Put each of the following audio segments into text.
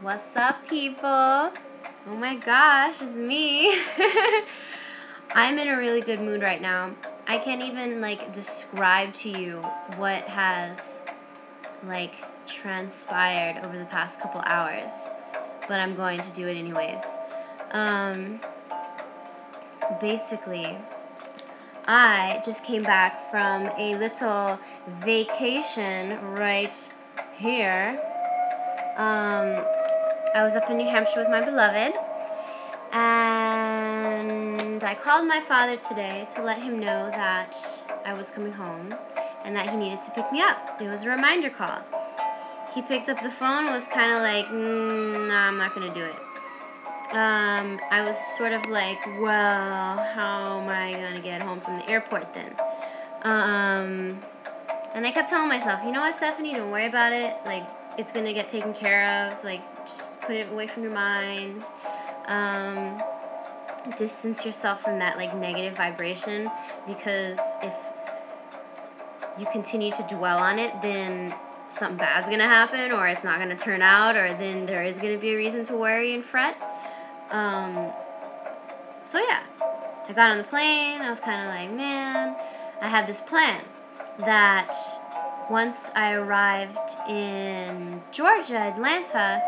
What's up, people? Oh my gosh, it's me. I'm in a really good mood right now. I can't even describe to you what has transpired over the past couple hours, but I'm going to do it anyways. Basically, I just came back from a little vacation right here. I was up in New Hampshire with my beloved, and I called my father today to let him know that I was coming home and that he needed to pick me up. It was a reminder call. He picked up the phone, was kind of like, nah, I'm not going to do it. I was sort of like, well, how am I going to get home from the airport then? And I kept telling myself, you know what, Stephanie, don't worry about it. It's going to get taken care of. Just put it away from your mind. Distance yourself from that, negative vibration, because if you continue to dwell on it, then something bad's going to happen, or it's not going to turn out, or then there is going to be a reason to worry and fret. So yeah, I got on the plane. I was kind of like, man, I had this plan that once I arrived in Georgia, Atlanta,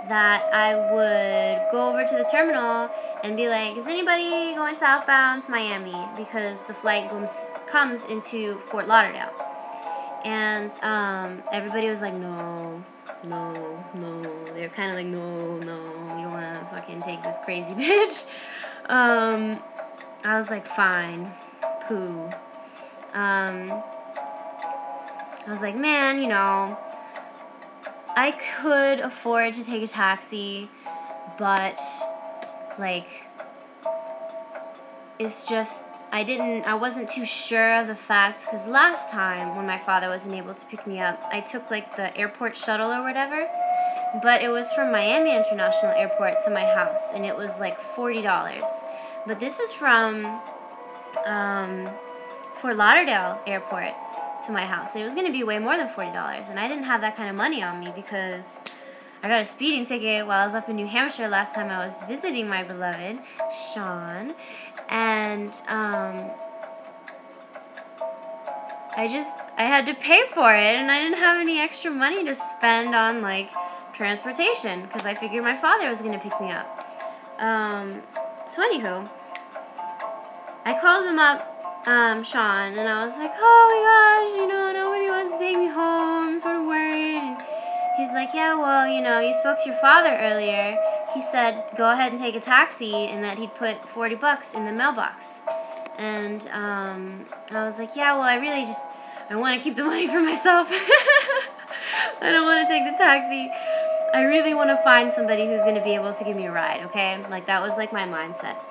that I would go over to the terminal and be like, is anybody going southbound to Miami? Because the flight comes into Fort Lauderdale. And everybody was like, no. They're kind of like, no, you don't want to fucking take this crazy bitch. I was like, fine, poo. I was like, man, I could afford to take a taxi, but it's just, I wasn't too sure of the facts, because last time when my father wasn't able to pick me up, I took the airport shuttle or whatever, but it was from Miami International Airport to my house, and it was $40. But this is from Fort Lauderdale Airport to my house, and it was going to be way more than $40, and I didn't have that kind of money on me because I got a speeding ticket while I was up in New Hampshire last time I was visiting my beloved, Sean, and I had to pay for it, and I didn't have any extra money to spend on transportation, because I figured my father was going to pick me up. So anywho, I called him up, Sean, and I was like, oh my gosh, nobody wants to take me home, I'm sort of worried. And he's like, yeah, well, you spoke to your father earlier. He said, go ahead and take a taxi, and that he'd put $40 in the mailbox. And I was like, yeah, well, I want to keep the money for myself. I don't want to take the taxi. I really want to find somebody who's going to be able to give me a ride, okay? That was my mindset.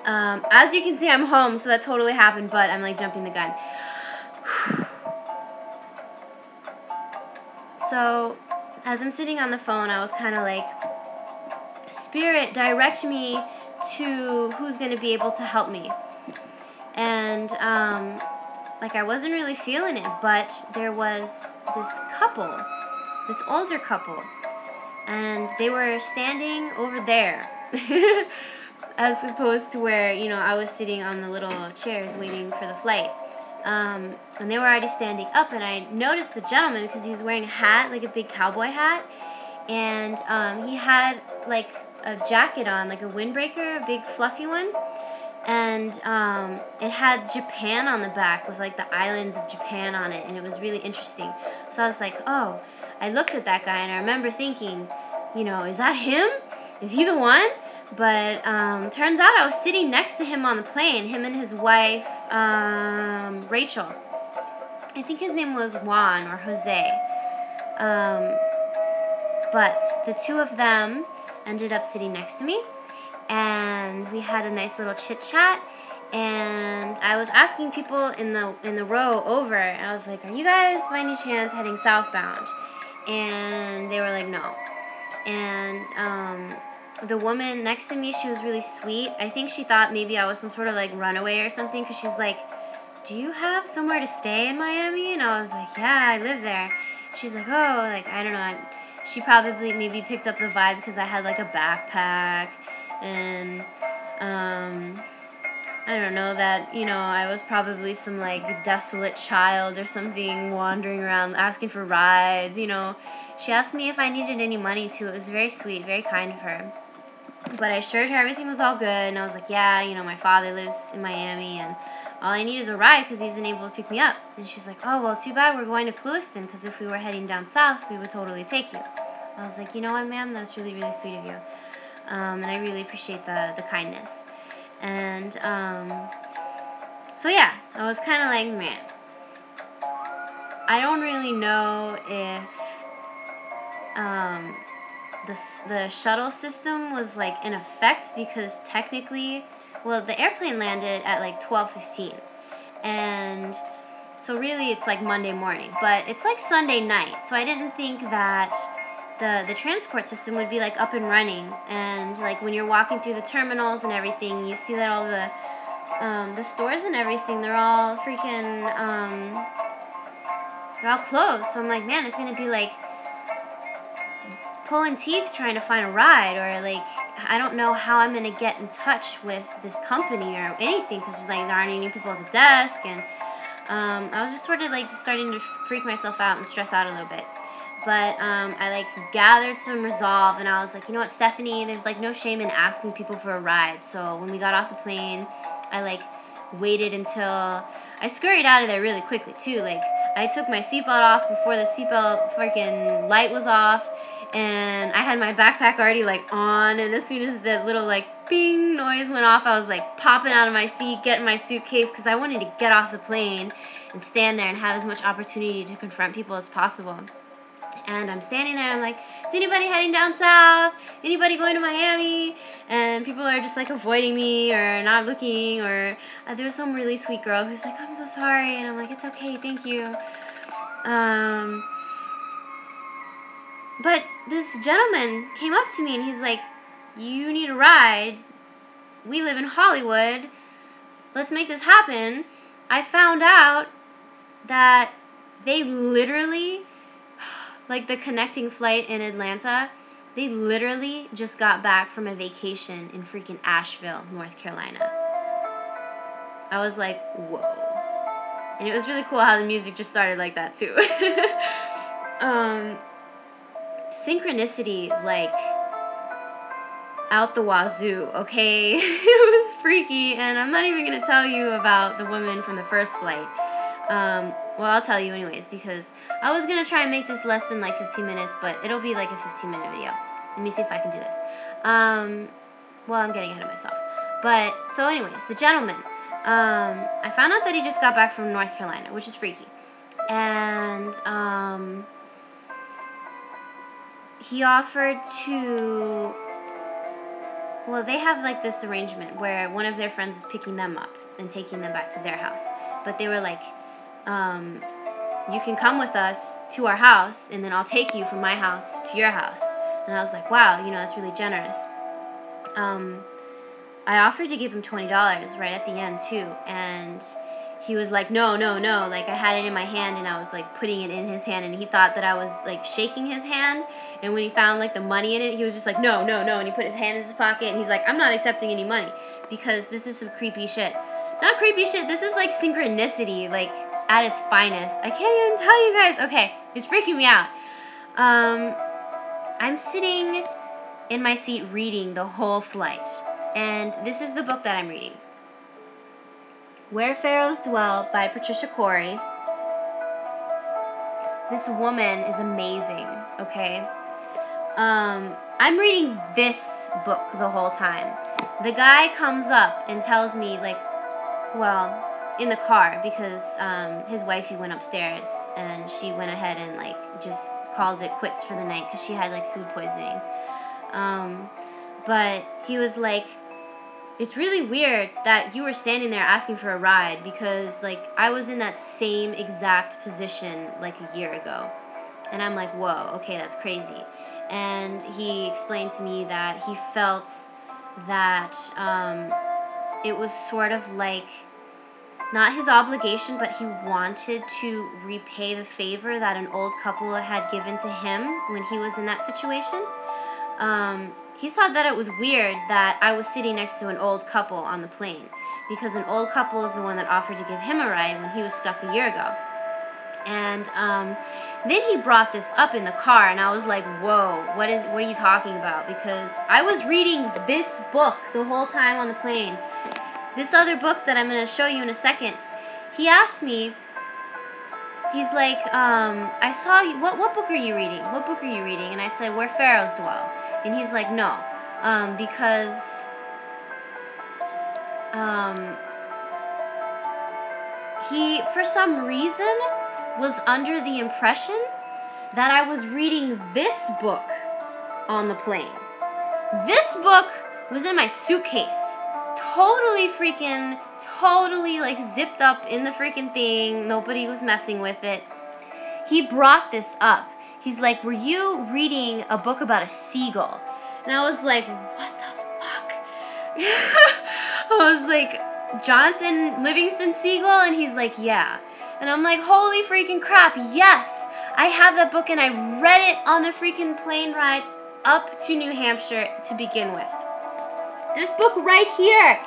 As you can see, I'm home, so that totally happened, but I'm jumping the gun. So, as I'm sitting on the phone, I was kind of like, Spirit, direct me to who's going to be able to help me. And, I wasn't really feeling it, but there was this older couple, and they were standing over there, as opposed to where, I was sitting on the little chairs waiting for the flight. And they were already standing up, and I noticed the gentleman because he was wearing a hat, a big cowboy hat, and he had a jacket on, a windbreaker, a big fluffy one, and it had Japan on the back with the islands of Japan on it, and it was really interesting. So I was like, oh, I looked at that guy, and I remember thinking, is that him? Is he the one? But turns out I was sitting next to him on the plane, him and his wife, Rachel. I think his name was Juan or Jose. But the two of them ended up sitting next to me, and we had a nice little chit-chat, and I was asking people in the row over, and I was like, are you guys by any chance heading southbound? And they were like, no. And the woman next to me, she was really sweet. I think she thought maybe I was some sort of runaway or something, because she's like, do you have somewhere to stay in Miami? And I was like, yeah, I live there. she's like, oh, like, I don't know, she probably maybe picked up the vibe because I had, like, a backpack, and, I don't know, that, you know, I was probably some, like, desolate child or something wandering around asking for rides, you know. She asked me if I needed any money, too. It was very sweet, very kind of her. But I assured her everything was all good, and I was like, yeah, you know, my father lives in Miami, and all I need is a ride because he's unable to pick me up. And she's like, oh, well, too bad we're going to Clewiston, because if we were heading down south, we would totally take you. I was like, you know what, ma'am, that's really, really sweet of you. And I really appreciate the kindness. And, so yeah, I was kind of like, man, I don't really know if, the shuttle system was, like, in effect, because technically, well, the airplane landed at, like, 12:15, and so really it's, like, Monday morning, but it's, like, Sunday night, so I didn't think that the transport system would be, like, up and running, and, like, when you're walking through the terminals and everything, you see that all the stores and everything, they're all freaking, they're all closed, so I'm like, man, it's gonna be, like, pulling teeth trying to find a ride, or, like, I don't know how I'm gonna get in touch with this company or anything, because, like, there aren't any people at the desk, and I was just sort of, like, starting to freak myself out and stress out a little bit. But I, like, gathered some resolve, and I was like, you know what, Stephanie, there's, like, no shame in asking people for a ride. So when we got off the plane, I, like, waited until I scurried out of there really quickly too. Like, I took my seatbelt off before the seatbelt freaking light was off, and I had my backpack already, like, on, and as soon as the little, like, bing noise went off, I was, like, popping out of my seat, getting my suitcase, because I wanted to get off the plane and stand there and have as much opportunity to confront people as possible. And I'm standing there, and I'm like, is anybody heading down south? Anybody going to Miami? And people are just, like, avoiding me or not looking, or there was some really sweet girl who's like, I'm so sorry, and I'm like, it's okay, thank you. But this gentleman came up to me, and he's like, you need a ride. We live in Hollywood. Let's make this happen. I found out that they literally, like, the connecting flight in Atlanta, they literally just got back from a vacation in freaking Asheville, North Carolina. I was like, whoa. And it was really cool how the music just started like that, too. Synchronicity, like, out the wazoo, okay? It was freaky, and I'm not even going to tell you about the woman from the first flight. Well, I'll tell you anyways, because I was going to try and make this less than, like, 15 minutes, but it'll be, like, a 15-minute video. Let me see if I can do this. Well, I'm getting ahead of myself. But, so anyways, the gentleman, I found out that he just got back from North Carolina, which is freaky. And, he offered to, well, they have, like, this arrangement where one of their friends was picking them up and taking them back to their house. But they were like, you can come with us to our house, and then I'll take you from my house to your house. And I was like, wow, you know, that's really generous. I offered to give him $20 right at the end, too, and he was like, no, like, I had it in my hand, and I was, like, putting it in his hand, and he thought that I was, like, shaking his hand, and when he found, like, the money in it, he was just like, no, and he put his hand in his pocket, and he's like, I'm not accepting any money, because this is some creepy shit. Not creepy shit, this is, like, synchronicity, like, at its finest. I can't even tell you guys. Okay, it's freaking me out. I'm sitting in my seat reading the whole flight, and this is the book that I'm reading. Where Pharaohs Dwell by Patricia Cori. This woman is amazing, okay? I'm reading this book the whole time. The guy comes up and tells me, like, well, in the car, because his wifey went upstairs, and she went ahead and, like, just called it quits for the night because she had, like, food poisoning. But he was like, it's really weird that you were standing there asking for a ride, because, like, I was in that same exact position, like, a year ago. And I'm like, whoa, okay, that's crazy. And he explained to me that he felt that it was sort of like not his obligation, but he wanted to repay the favor that an old couple had given to him when he was in that situation. He thought that it was weird that I was sitting next to an old couple on the plane, because an old couple is the one that offered to give him a ride when he was stuck a year ago. And then he brought this up in the car, and I was like, whoa, what are you talking about? Because I was reading this book the whole time on the plane. This other book that I'm going to show you in a second. He asked me, he's like, I saw you, what book are you reading? What book are you reading? And I said, Where Pharaohs Dwell. And he's like, no, because he, for some reason, was under the impression that I was reading this book on the plane. This book was in my suitcase. Totally like zipped up in the freaking thing. Nobody was messing with it. He brought this up. He's like, were you reading a book about a seagull? And I was like, what the fuck? I was like, Jonathan Livingston Seagull? And he's like, yeah. And I'm like, holy freaking crap, yes! I have that book and I read it on the freaking plane ride up to New Hampshire to begin with. This book right here,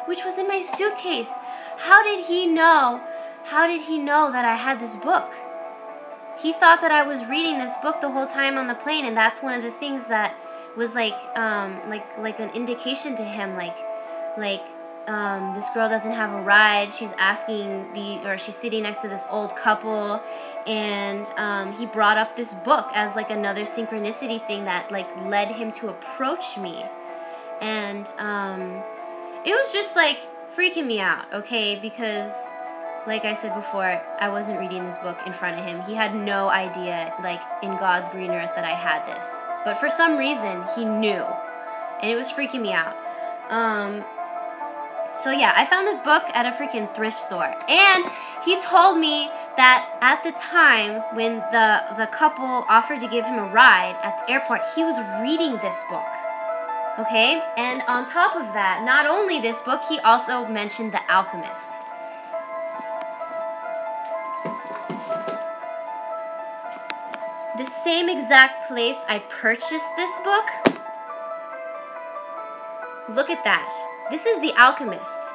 which was in my suitcase. How did he know that I had this book? He thought that I was reading this book the whole time on the plane, and that's one of the things that was like an indication to him, this girl doesn't have a ride. She's she's sitting next to this old couple, and he brought up this book as like another synchronicity thing that like led him to approach me, and it was just like freaking me out, okay, because like I said before, I wasn't reading this book in front of him. He had no idea, like, in God's green earth that I had this. But for some reason, he knew. And it was freaking me out. So yeah, I found this book at a freaking thrift store. And he told me that at the time when the couple offered to give him a ride at the airport, he was reading this book. Okay? And on top of that, not only this book, he also mentioned The Alchemist. The same exact place I purchased this book. Look at that. This is The Alchemist.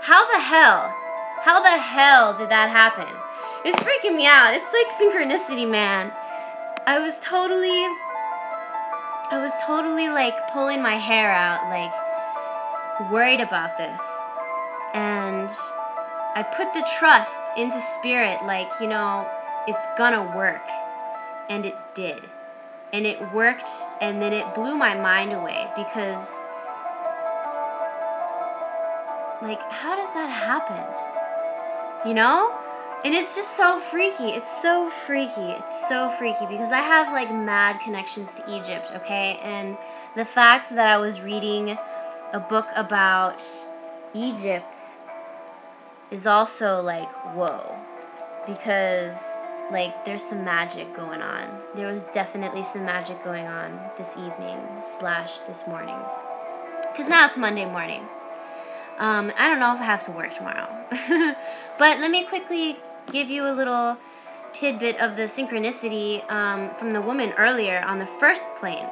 How the hell did that happen? It's freaking me out. It's like synchronicity, man. I was totally like pulling my hair out, like worried about this. And I put the trust into spirit, like, you know, it's gonna work. And it did. And it worked, and then it blew my mind away, because, like, how does that happen? You know? And it's just so freaky. It's so freaky, because I have, like, mad connections to Egypt, okay? And the fact that I was reading a book about Egypt is also, like, whoa. Because, like, there's some magic going on. There was definitely some magic going on this evening / this morning. Because now it's Monday morning. I don't know if I have to work tomorrow. But let me quickly give you a little tidbit of the synchronicity from the woman earlier on the first plane.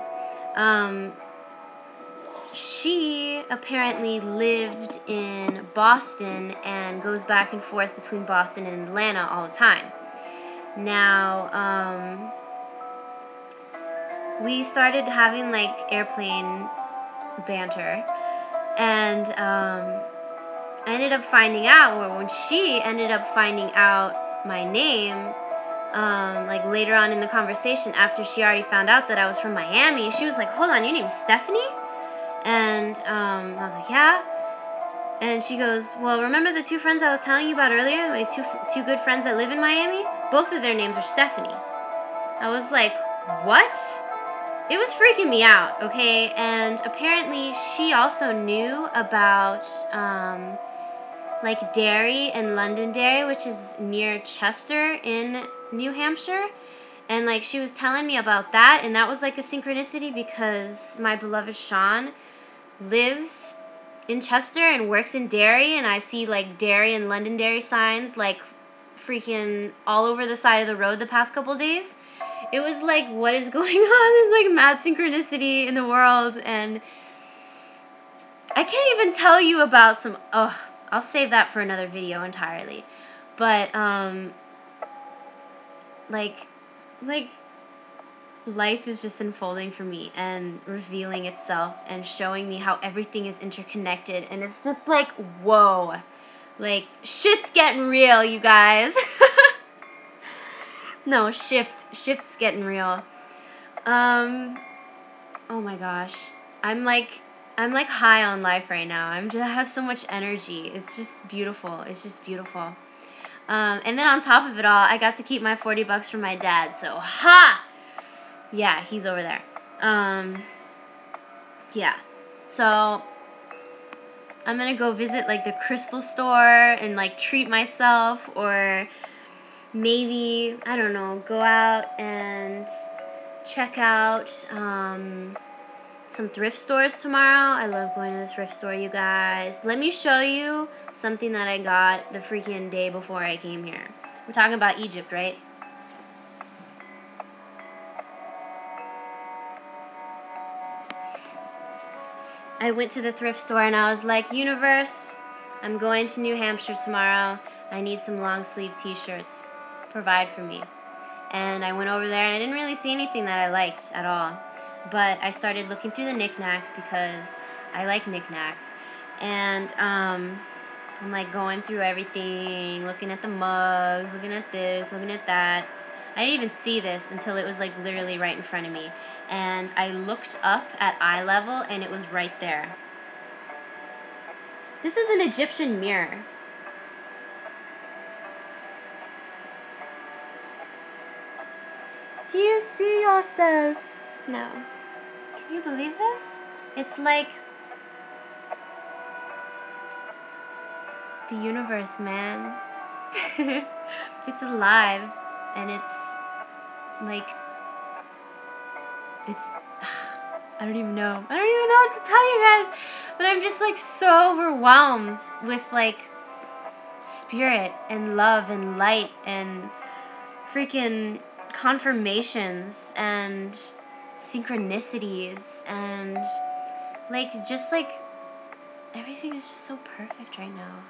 She apparently lived in Boston and goes back and forth between Boston and Atlanta all the time. Now, we started having, like, airplane banter, and I ended up finding out, or when she ended up finding out my name, like, later on in the conversation, after she already found out that I was from Miami, she was like, hold on, your name is Stephanie? And I was like, yeah. And she goes, well, remember the two friends I was telling you about earlier? My two good friends that live in Miami? Both of their names are Stephanie. I was like, what? It was freaking me out, okay? And apparently she also knew about, like, Derry and Londonderry, which is near Chester in New Hampshire. And, like, she was telling me about that, and that was, like, a synchronicity, because my beloved Sean lives in Chester and works in dairy, and I see like dairy and Londonderry signs like freaking all over the side of the road the past couple days. It was like, what is going on? There's like mad synchronicity in the world, and I can't even tell you about some, oh, I'll save that for another video entirely. But, like, life is just unfolding for me and revealing itself and showing me how everything is interconnected, and it's just like, whoa. Like, shit's getting real, you guys. No, shift's getting real. Oh my gosh. I'm like high on life right now. I have so much energy. It's just beautiful. It's just beautiful. And then on top of it all, I got to keep my $40 from my dad. So, ha! Yeah, he's over there. Yeah. So, I'm gonna go visit like the crystal store and like treat myself, or maybe, I don't know, go out and check out some thrift stores tomorrow. I love going to the thrift store, you guys. Let me show you something that I got the freaking day before I came here. We're talking about Egypt, right? I went to the thrift store and I was like, universe, I'm going to New Hampshire tomorrow. I need some long sleeve t-shirts. Provide for me. And I went over there and I didn't really see anything that I liked at all. But I started looking through the knickknacks because I like knickknacks. And I'm like going through everything, looking at the mugs, looking at this, looking at that. I didn't even see this until it was like literally right in front of me. And I looked up at eye level and it was right there. This is an Egyptian mirror. Do you see yourself? No. Can you believe this? It's like the universe, man. It's alive, and it's like, it's, I don't even know. I don't even know what to tell you guys, but I'm just like so overwhelmed with like spirit and love and light and freaking confirmations and synchronicities, and like just like everything is just so perfect right now.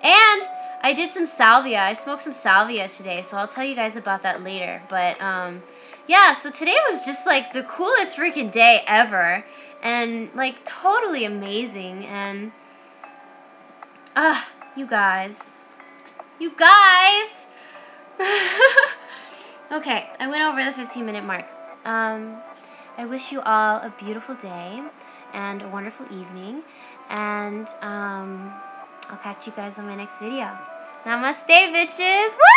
And I did some salvia. I smoked some salvia today, so I'll tell you guys about that later. But yeah, so today was just like the coolest freaking day ever, and like totally amazing. And you guys. Okay, I went over the 15-minute mark. I wish you all a beautiful day and a wonderful evening, and I'll catch you guys on my next video. Namaste, bitches! Woo!